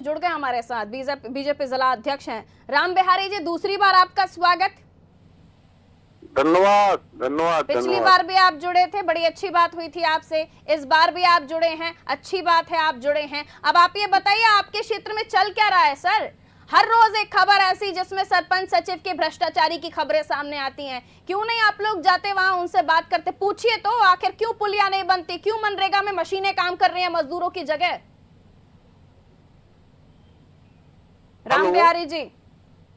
जुड़ गए हमारे साथ बीजेपी जिला अध्यक्ष हैं राम बिहारी जी। दूसरी बार आपका स्वागत। धन्यवाद धन्यवाद। पिछली बार भी आप जुड़े थे, बड़ी अच्छी बात हुई थी आपसे। इस बार भी आप जुड़े हैं, अच्छी बात है आप जुड़े हैं। अब आप ये बताइए आपके क्षेत्र में चल क्या रहा है सर? हर रोज एक खबर ऐसी जिसमें सरपंच सचिव के भ्रष्टाचारी की खबरें सामने आती हैं। क्यों नहीं आप लोग जाते वहां, उनसे बात करते, पूछिए तो आखिर क्यों पुलिया नहीं बनती, क्यों मनरेगा में मशीनें काम कर रही हैं मजदूरों की जगह? राम बिहारी जी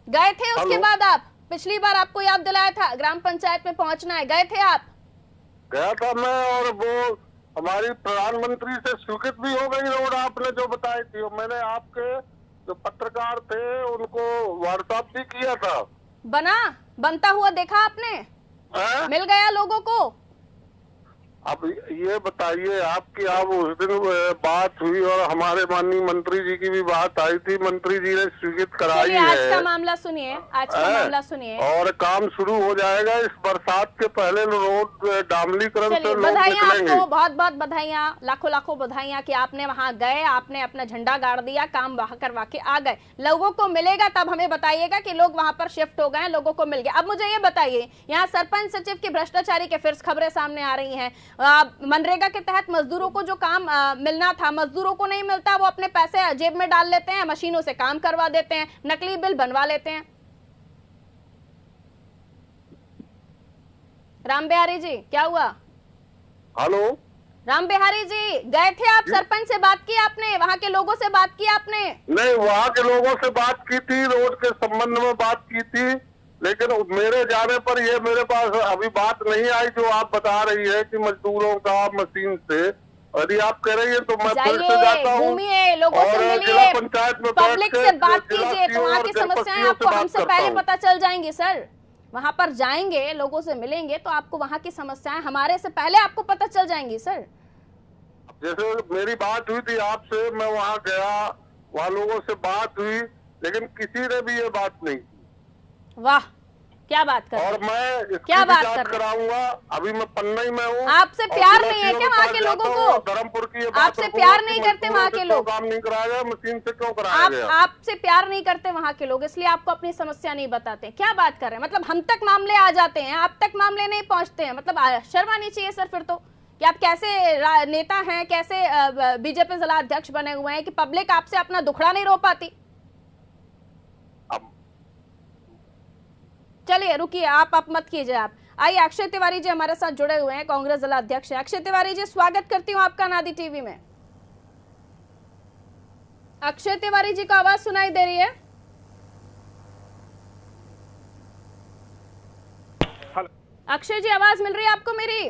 गए थे उसके बाद आप? पिछली बार आपको याद दिलाया था ग्राम पंचायत में पहुंचना है, गए थे आप? गया था मैं, और वो हमारी प्रधानमंत्री से स्वीकृत भी हो गई रोड आपने जो बताई थी। मैंने आपके जो पत्रकार थे उनको व्हाट्सएप भी किया था। बनता हुआ देखा आपने? मिल गया लोगों को? अब ये बताइए आपकी आप उस दिन बात हुई और हमारे माननीय मंत्री जी की भी बात आई थी, मंत्री जी ने स्वीकृत कराई है। आज का मामला सुनिए, आज का मामला सुनिए। और काम शुरू हो जाएगा इस बरसात के पहले। रोड डामलीकरण से लोग बधाइयां निकलेंगे। आपको, बहुत बहुत बधाइयां, लाखों लाखों बधाइयां कि आपने वहां गए, आपने अपना झंडा गाड़ दिया, काम वहां करवा के आ गए। लोगों को मिलेगा तब हमें बताइएगा कि लोग वहां पर शिफ्ट हो गए, लोगों को मिल गया। अब मुझे ये बताइए, यहाँ सरपंच सचिव के भ्रष्टाचारी के फिर खबरें सामने आ रही हैं। मनरेगा के तहत मजदूरों को जो काम मिलना था, मजदूरों को नहीं मिलता, वो अपने पैसे जेब में डाल लेते हैं, मशीनों से काम करवा देते हैं, नकली बिल बनवा लेते हैं। राम बिहारी जी क्या हुआ? हेलो राम बिहारी जी गए थे आप? सरपंच से बात की आपने? वहां के लोगों से बात की आपने? नहीं, वहाँ के लोगों से बात की थी, रोड के संबंध में बात की थी, लेकिन मेरे जाने पर ये मेरे पास अभी बात नहीं आई जो आप बता रही है कि मजदूरों का मशीन से। यदि आप कह रही है तो मैं फिर से जाता हूँ, घूमिए, लोगों से मिलिए, पंचायत में पब्लिक से बात कीजिए, तो वहाँ की समस्याएं आपको हमसे पहले पता चल जाएंगी सर। वहां पर जाएंगे, लोगों से मिलेंगे तो आपको वहां की समस्याएं हमारे से पहले आपको पता चल जाएंगी सर। जैसे मेरी बात हुई थी आपसे, मैं वहां गया, वहां लोगों से बात हुई, लेकिन किसी ने भी ये बात नहीं की। वाह, क्या बात कर, और मैं क्या बात कर कराऊंगा। अभी मैं पन्नई में हूँ। आपसे प्यार नहीं है क्या वहाँ के लोगों को? धर्मपुर की आपसे प्यार नहीं करते वहाँ के लोग? काम नहीं कराया गया, मशीन से क्यों कराया गया? आपसे प्यार नहीं करते वहाँ के लोग, इसलिए आपको अपनी समस्या नहीं बताते। क्या बात कर रहे हैं? मतलब हम तक मामले आ जाते हैं, आप तक मामले नहीं पहुँचते हैं। मतलब शर्म आनी चाहिए सर फिर तो, कि आप कैसे नेता हैं, कैसे बीजेपी जिला अध्यक्ष बने हुए हैं कि पब्लिक आपसे अपना दुखड़ा नहीं रो पाती। चलिए रुकिए, आप मत कीजिए। आप आइए, अक्षय तिवारी जी हमारे साथ जुड़े हुए हैं, कांग्रेस जिला अध्यक्ष हैं। अक्षय तिवारी जी स्वागत करती हूँ आपका नादी टीवी में। अक्षय तिवारी जी का आवाज सुनाई दे रही है? अक्षय जी आवाज मिल रही है आपको मेरी?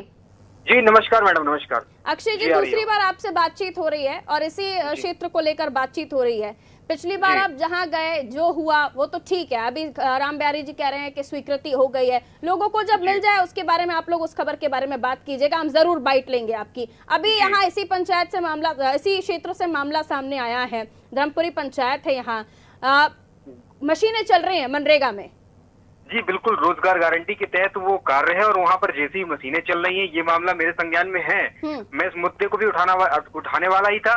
जी नमस्कार मैडम, नमस्कार। अक्षय जी दूसरी बार आपसे बातचीत हो रही है और इसी क्षेत्र को लेकर बातचीत हो रही है। पिछली बार आप जहां गए, जो हुआ वो तो ठीक है। अभी राम बिहारी जी कह रहे हैं कि स्वीकृति हो गई है, लोगों को जब मिल जाए उसके बारे में आप लोग उस खबर के बारे में बात कीजिएगा, हम जरूर बाइट लेंगे आपकी। अभी यहाँ इसी पंचायत से मामला, इसी क्षेत्र से मामला सामने आया है, धर्मपुरी पंचायत है, यहाँ मशीनें चल रही है मनरेगा में। जी बिल्कुल, रोजगार गारंटी के तहत वो कार्य है और वहाँ पर जैसी मशीनें चल रही हैं, ये मामला मेरे संज्ञान में है। मैं इस मुद्दे को भी उठाने वाला ही था।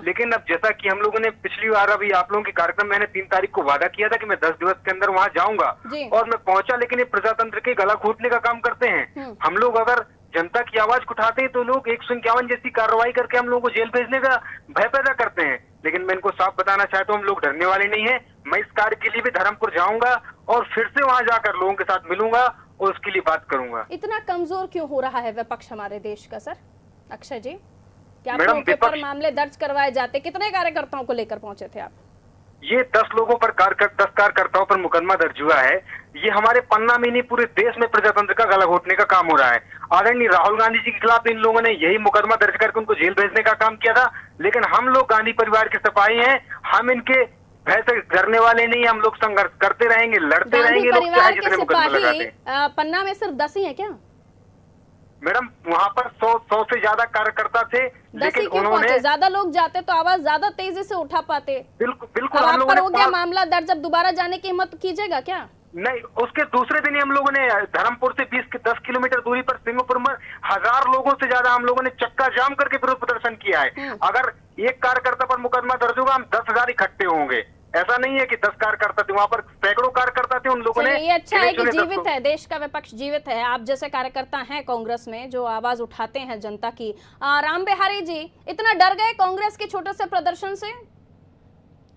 लेकिन अब जैसा कि हम लोगों ने पिछली बार, अभी आप लोगों के कार्यक्रम मैंने 3 तारीख को वादा किया था कि मैं 10 दिवस के अंदर वहाँ जाऊंगा, और मैं पहुंचा, लेकिन ये प्रजातंत्र के गला घोटने का काम करते हैं। हम लोग अगर जनता की आवाज उठाते हैं तो लोग 151 जैसी कार्रवाई करके हम लोगों को जेल भेजने का भय पैदा करते हैं। लेकिन मैं इनको साफ बताना चाहता हूँ, हम लोग डरने वाले नहीं हैं। मैं इस कार्य के लिए भी धर्मपुर जाऊंगा और फिर से वहां जाकर लोगों के साथ मिलूंगा और उसके लिए बात करूंगा। इतना कमजोर क्यों हो रहा है विपक्ष हमारे देश का सर? अक्षय जी, क्या आपके ऊपर मामले दर्ज करवाए जाते? कितने कार्यकर्ताओं को लेकर पहुंचे थे आप? ये 10 लोगों पर 10 कार्यकर्ताओं पर मुकदमा दर्ज हुआ है। ये हमारे पन्ना में नहीं, पूरे देश में प्रजातंत्र का गला घोटने का काम हो रहा है। आदरणीय राहुल गांधी जी के खिलाफ इन लोगों ने यही मुकदमा दर्ज करके उनको जेल भेजने का काम किया था। लेकिन हम लोग गांधी परिवार के सिपाही हैं, हम इनके भय से डरने वाले नहीं। हम लोग संघर्ष करते रहेंगे, लड़ते रहेंगे। लोग चाहे जितने मुकदमे लगाते हैं। पन्ना में सिर्फ 10 ही है क्या मैडम? वहाँ पर 100 से ज्यादा कार्यकर्ता थे, लेकिन उन्होंने, ज्यादा लोग जाते तो आवाज ज्यादा तेजी से उठा पाते। बिल्कुल बिल्कुल। आप पर हो गया मामला दर्ज, अब दोबारा जाने की हिम्मत कीजिएगा क्या? नहीं, उसके दूसरे दिन ही हम लोगों ने धर्मपुर से 10 किलोमीटर दूरी पर सिंहपुर में 1000 लोगों से ज्यादा हम लोगों ने चक्का जाम करके विरोध प्रदर्शन किया है। अगर एक कार्यकर्ता पर मुकदमा दर्ज होगा, हम 10,000 इकट्ठे होंगे। ऐसा नहीं है कि 10 कार्यकर्ता थे, वहां पर सैकड़ों कार्यकर्ता थे। उन लोगों ने, ये अच्छा है कि जीवित है, देश का विपक्ष जीवित है। आप जैसे कार्यकर्ता हैं कांग्रेस में जो आवाज उठाते हैं जनता की। राम बिहारी जी इतना डर गए कांग्रेस के छोटे से प्रदर्शन से?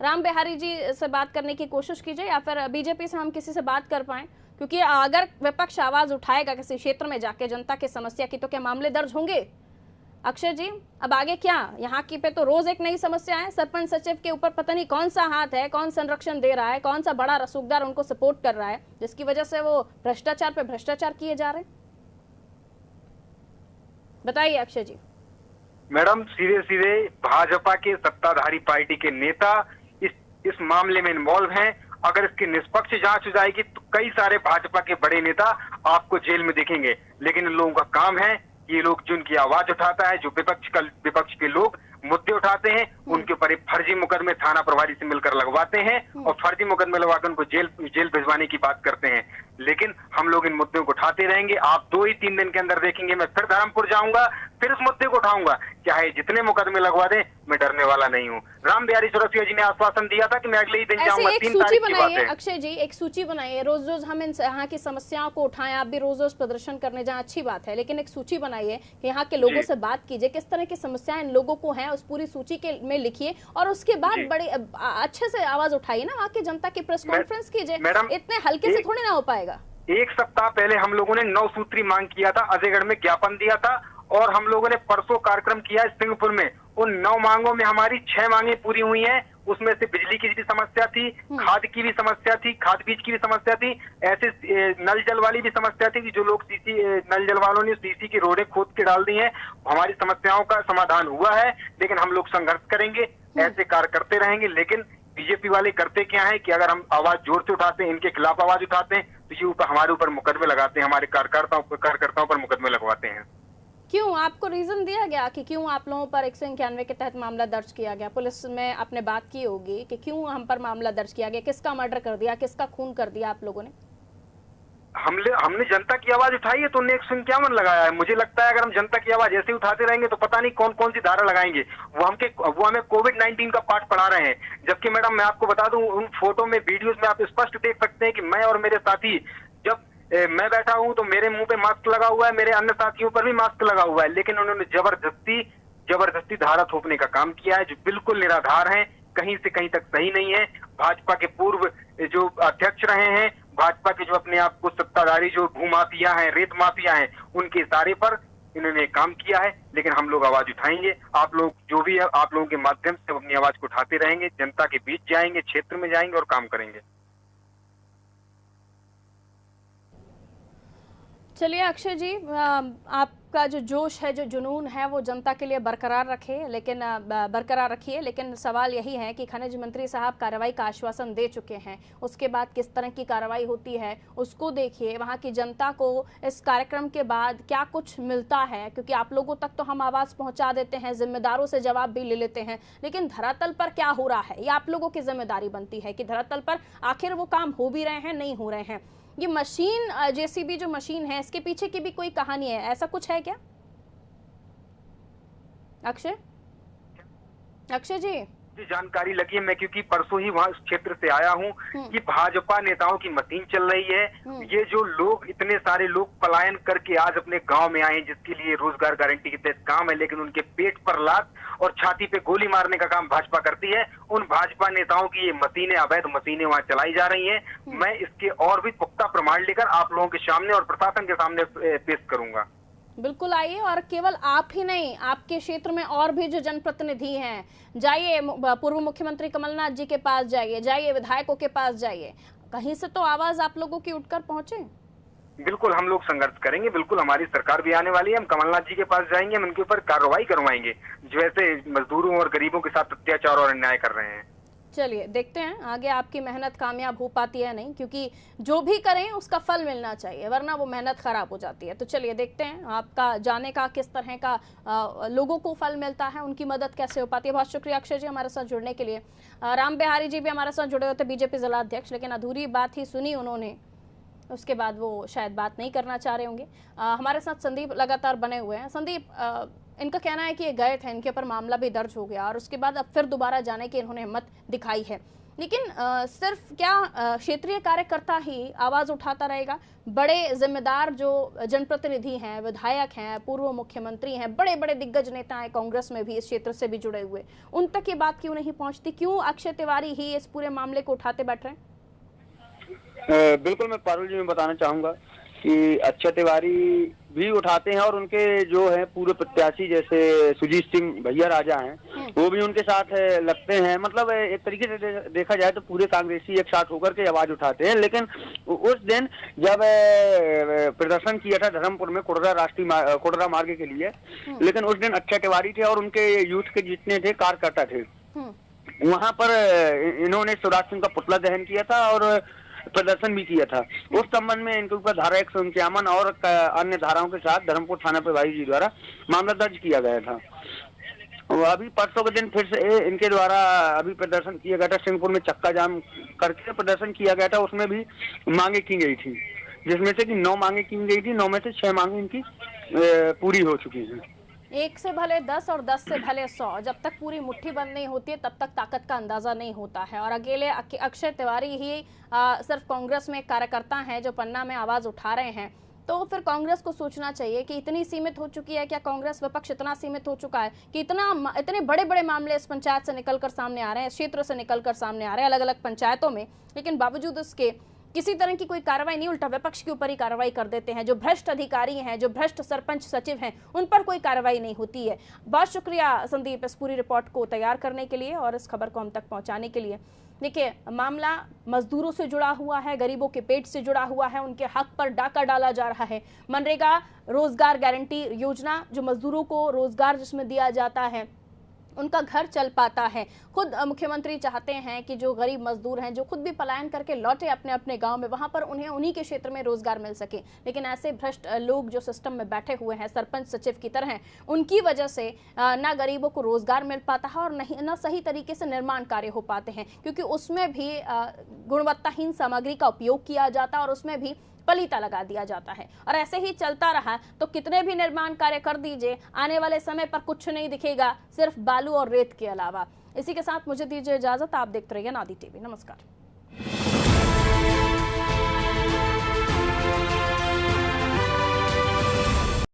राम बिहारी जी से बात करने की कोशिश कीजिए, या फिर बीजेपी से हम किसी से बात कर पाए, क्योंकि अगर विपक्ष आवाज उठाएगा किसी क्षेत्र में जाके जनता की समस्या की, तो क्या मामले दर्ज होंगे? अक्षय जी, अब आगे क्या? यहाँ की पे तो रोज एक नई समस्या है। सरपंच सचिव के ऊपर पता नहीं कौन सा हाथ है, कौन संरक्षण दे रहा है, कौन सा बड़ा रसूखदार उनको सपोर्ट कर रहा है, जिसकी वजह से वो भ्रष्टाचार पे भ्रष्टाचार किए जा रहे हैं। बताइए अक्षय जी। मैडम, सीधे सीधे भाजपा के सत्ताधारी पार्टी के नेता इस मामले में इन्वॉल्व हैं। अगर इसकी निष्पक्ष जांच हो जाएगी तो कई सारे भाजपा के बड़े नेता आपको जेल में देखेंगे। लेकिन इन लोगों का काम है, ये लोग जिनकी आवाज उठाता है, जो विपक्ष के लोग मुद्दे उठाते हैं, उनके ऊपर एक फर्जी मुकदमे थाना प्रभारी से मिलकर लगवाते हैं और फर्जी मुकदमे लगवाकर उनको जेल भिजवाने की बात करते हैं। लेकिन हम लोग इन मुद्दों को उठाते रहेंगे। आप 2 ही 3 दिन के अंदर देखेंगे, मैं फिर धर्मपुर जाऊंगा, फिर इस मुद्दे को उठाऊंगा। चाहे जितने मुकदमे लगवा दें, मैं डरने वाला नहीं हूँ। राम बिहारी चौरसिया जी ने आश्वासन दिया था कि मैं अगले ही दिन जाऊंगा। 3 तारीख की बात है। अक्षय जी, एक सूची बनाइए, रोज रोज हम यहाँ की समस्याओं को उठाएं। आप भी रोज रोज प्रदर्शन करने जाएं, अच्छी बात है, लेकिन एक सूची बनाइए कि यहाँ के लोगों से बात कीजिए, किस तरह की समस्याएं इन लोगों को हैं, उस पूरी सूची के में लिखिए और उसके बाद बड़े अच्छे से आवाज उठाइए ना, वहाँ की जनता की प्रेस कॉन्फ्रेंस कीजिए। इतने हल्के से थोड़ी ना हो पाएगा। 1 सप्ताह पहले हम लोगों ने 9 सूत्री मांग किया था, अजयगढ़ में ज्ञापन दिया था और हम लोगों ने परसों कार्यक्रम किया है सिंहपुर में। उन 9 मांगों में हमारी 6 मांगे पूरी हुई हैं। उसमें से बिजली की भी समस्या थी, खाद की भी समस्या थी, खाद बीज की भी समस्या थी, ऐसे नल जल वाली भी समस्या थी कि जो लोग नल जल वालों ने सीसी की रोडें खोद के डाल दी हैं। हमारी समस्याओं का समाधान हुआ है, लेकिन हम लोग संघर्ष करेंगे, ऐसे कार्य करते रहेंगे। लेकिन बीजेपी वाले करते क्या है कि अगर हम आवाज जोर से उठाते हैं, इनके खिलाफ आवाज उठाते हैं, तो ये हमारे ऊपर मुकदमे लगाते हैं, हमारे कार्यकर्ताओं पर मुकदमे लगवाते हैं। क्यों? आपको रीजन दिया गया कि क्यों आप लोगों पर 191 के तहत मामला दर्ज किया गया? पुलिस में आपने बात की होगी कि क्यों हम पर मामला दर्ज किया गया, किसका मर्डर कर दिया, किसका खून कर दिया आप लोगों ने? हमने जनता की आवाज उठाई है तो 151 लगाया है। मुझे लगता है अगर हम जनता की आवाज ऐसे उठाते रहेंगे तो पता नहीं कौन कौन सी धारा लगाएंगे। वो हमें कोविड-19 का पाठ पढ़ा रहे हैं। जबकि मैडम मैं आपको बता दूं, उन फोटो में, वीडियोस में आप स्पष्ट देख सकते हैं कि मैं और मेरे साथी, जब मैं बैठा हूं तो मेरे मुंह पे मास्क लगा हुआ है, मेरे अन्य साथियों पर भी मास्क लगा हुआ है, लेकिन उन्होंने जबरदस्ती धारा थोपने का काम किया है, जो बिल्कुल निराधार है, कहीं से कहीं तक सही नहीं है। भाजपा के पूर्व जो अध्यक्ष रहे हैं, भाजपा के जो अपने आप को सत्ताधारी जो भूमाफिया हैं, रेत माफिया हैं, उनके इशारे पर इन्होंने काम किया है। लेकिन हम लोग आवाज उठाएंगे। आप लोग जो भी है, आप लोगों के माध्यम से अपनी आवाज को उठाते रहेंगे, जनता के बीच जाएंगे, क्षेत्र में जाएंगे और काम करेंगे। चलिए अक्षय जी, आपका जो जोश है, जो जुनून है, वो जनता के लिए बरकरार रखिए। लेकिन सवाल यही है कि खनिज मंत्री साहब कार्रवाई का आश्वासन दे चुके हैं, उसके बाद किस तरह की कार्रवाई होती है उसको देखिए। वहाँ की जनता को इस कार्यक्रम के बाद क्या कुछ मिलता है, क्योंकि आप लोगों तक तो हम आवाज़ पहुँचा देते हैं, जिम्मेदारों से जवाब भी ले लेते हैं, लेकिन धरातल पर क्या हो रहा है ये आप लोगों की जिम्मेदारी बनती है कि धरातल पर आखिर वो काम हो भी रहे हैं, नहीं हो रहे हैं। ये मशीन, जेसीबी जो मशीन है, इसके पीछे की भी कोई कहानी है, ऐसा कुछ है क्या अक्षय जी? जानकारी लगी है, मैं क्योंकि परसों ही वहां इस क्षेत्र से आया हूं कि भाजपा नेताओं की मशीन चल रही है। ये जो लोग, इतने सारे लोग पलायन करके आज अपने गांव में आए, जिसके लिए रोजगार गारंटी के तहत काम है, लेकिन उनके पेट पर लात और छाती पे गोली मारने का काम भाजपा करती है। उन भाजपा नेताओं की ये मशीनें, अवैध मशीनें वहां चलाई जा रही है। मैं इसके और भी पुख्ता प्रमाण लेकर आप लोगों के सामने और प्रशासन के सामने पेश करूंगा। बिल्कुल आइए, और केवल आप ही नहीं, आपके क्षेत्र में और भी जो जनप्रतिनिधि हैं, जाइए, पूर्व मुख्यमंत्री कमलनाथ जी के पास जाइए, विधायकों के पास जाइए, कहीं से तो आवाज आप लोगों की उठकर पहुंचे। बिल्कुल हम लोग संघर्ष करेंगे, बिल्कुल हमारी सरकार भी आने वाली है, हम कमलनाथ जी के पास जाएंगे, हम उनके ऊपर कार्रवाई करवाएंगे जो ऐसे मजदूरों और गरीबों के साथ अत्याचार और अन्याय कर रहे हैं। चलिए देखते हैं आगे आपकी मेहनत कामयाब हो पाती है नहीं, क्योंकि जो भी करें उसका फल मिलना चाहिए, वरना वो मेहनत खराब हो जाती है। तो चलिए देखते हैं आपका जाने का किस तरह का लोगों को फल मिलता है, उनकी मदद कैसे हो पाती है। बहुत शुक्रिया अक्षय जी हमारे साथ जुड़ने के लिए। राम बिहारी जी भी हमारे साथ जुड़े होते, बीजेपी जिला अध्यक्ष, लेकिन अधूरी बात ही सुनी उन्होंने उसके बाद वो शायद बात नहीं करना चाह रहे होंगे। हमारे साथ संदीप लगातार बने हुए हैं। संदीप, इनका कहना है कि ये गए थे, इनके ऊपर मामला भी दर्ज हो गया और उसके बाद अब फिर दोबारा जाने की इन्होंने हिम्मत दिखाई है, लेकिन सिर्फ क्या क्षेत्रीय कार्यकर्ता ही आवाज उठाता रहेगा? बड़े जिम्मेदार जो जनप्रतिनिधि हैं, विधायक हैं, पूर्व मुख्यमंत्री हैं, बड़े बड़े दिग्गज नेता हैं कांग्रेस में भी, इस क्षेत्र से भी जुड़े हुए, उन तक ये बात क्यों नहीं पहुंचती? क्यों अक्षय तिवारी ही इस पूरे मामले को उठाते बैठ रहे हैं? बिल्कुल, मैं पारुल जी में बताना चाहूंगा कि अक्षय तिवारी भी उठाते हैं और उनके जो है पूर्व प्रत्याशी जैसे सुजीत सिंह भैया राजा हैं, वो भी उनके साथ लगते हैं। मतलब एक तरीके से देखा जाए तो पूरे कांग्रेसी एक साथ होकर के आवाज उठाते हैं। लेकिन उस दिन जब प्रदर्शन किया था धर्मपुर में कुडरा मार्ग के लिए, लेकिन उस दिन अक्षय तिवारी थे और उनके यूथ के जितने थे कार्यकर्ता थे, वहां पर इन्होंने शिवराज सिंह का पुतला दहन किया था और प्रदर्शन भी किया था। उस संबंध में इनके ऊपर धारा 151 और अन्य धाराओं के साथ धर्मपुर थाना प्रभारी जी द्वारा मामला दर्ज किया गया था। अभी परसों के दिन फिर से इनके द्वारा अभी प्रदर्शन किया गया था, सिंहपुर में चक्का जाम करके प्रदर्शन किया गया था। उसमें भी मांगे की गई थी, जिसमें से कि 9 मांगे की गई थी, 9 में से 6 मांगे इनकी पूरी हो चुकी है। 1 से भले 10 और 10 से भले 100, जब तक पूरी मुट्ठी बंद नहीं होती है तब तक ताकत का अंदाजा नहीं होता है। और अकेले अक्षय तिवारी ही सिर्फ कांग्रेस में कार्यकर्ता हैं जो पन्ना में आवाज उठा रहे हैं, तो फिर कांग्रेस को सोचना चाहिए कि इतनी सीमित हो चुकी है क्या कांग्रेस विपक्ष? इतना सीमित हो चुका है कि इतने बड़े बड़े मामले इस पंचायत से निकलकर सामने आ रहे हैं, इस क्षेत्र से निकलकर सामने आ रहे हैं, अलग अलग पंचायतों में, लेकिन बावजूद इसके किसी तरह की कोई कार्रवाई नहीं, उल्टा विपक्ष के ऊपर ही कार्रवाई कर देते हैं। जो भ्रष्ट अधिकारी हैं, जो भ्रष्ट सरपंच सचिव हैं, उन पर कोई कार्रवाई नहीं होती है। बहुत शुक्रिया संदीप इस पूरी रिपोर्ट को तैयार करने के लिए और इस खबर को हम तक पहुंचाने के लिए। देखिए, मामला मजदूरों से जुड़ा हुआ है, गरीबों के पेट से जुड़ा हुआ है, उनके हक पर डाका डाला जा रहा है। मनरेगा रोजगार गारंटी योजना, जो मजदूरों को रोजगार जिसमें दिया जाता है, उनका घर चल पाता है। खुद मुख्यमंत्री चाहते हैं कि जो गरीब मजदूर हैं, जो खुद भी पलायन करके लौटे अपने अपने गांव में, वहां पर उन्हें उन्हीं के क्षेत्र में रोजगार मिल सके, लेकिन ऐसे भ्रष्ट लोग जो सिस्टम में बैठे हुए हैं, सरपंच सचिव की तरह, उनकी वजह से ना गरीबों को रोजगार मिल पाता है और ना सही तरीके से निर्माण कार्य हो पाते हैं, क्योंकि उसमें भी गुणवत्ताहीन सामग्री का उपयोग किया जाता है और उसमें भी पलीता लगा दिया जाता है। और ऐसे ही चलता रहा तो कितने भी निर्माण कार्य कर दीजिए, आने वाले समय पर कुछ नहीं दिखेगा, सिर्फ बालू और रेत के अलावा। इसी के साथ मुझे दीजिए इजाजत। आप देखते रहिए नादी टीवी। नमस्कार।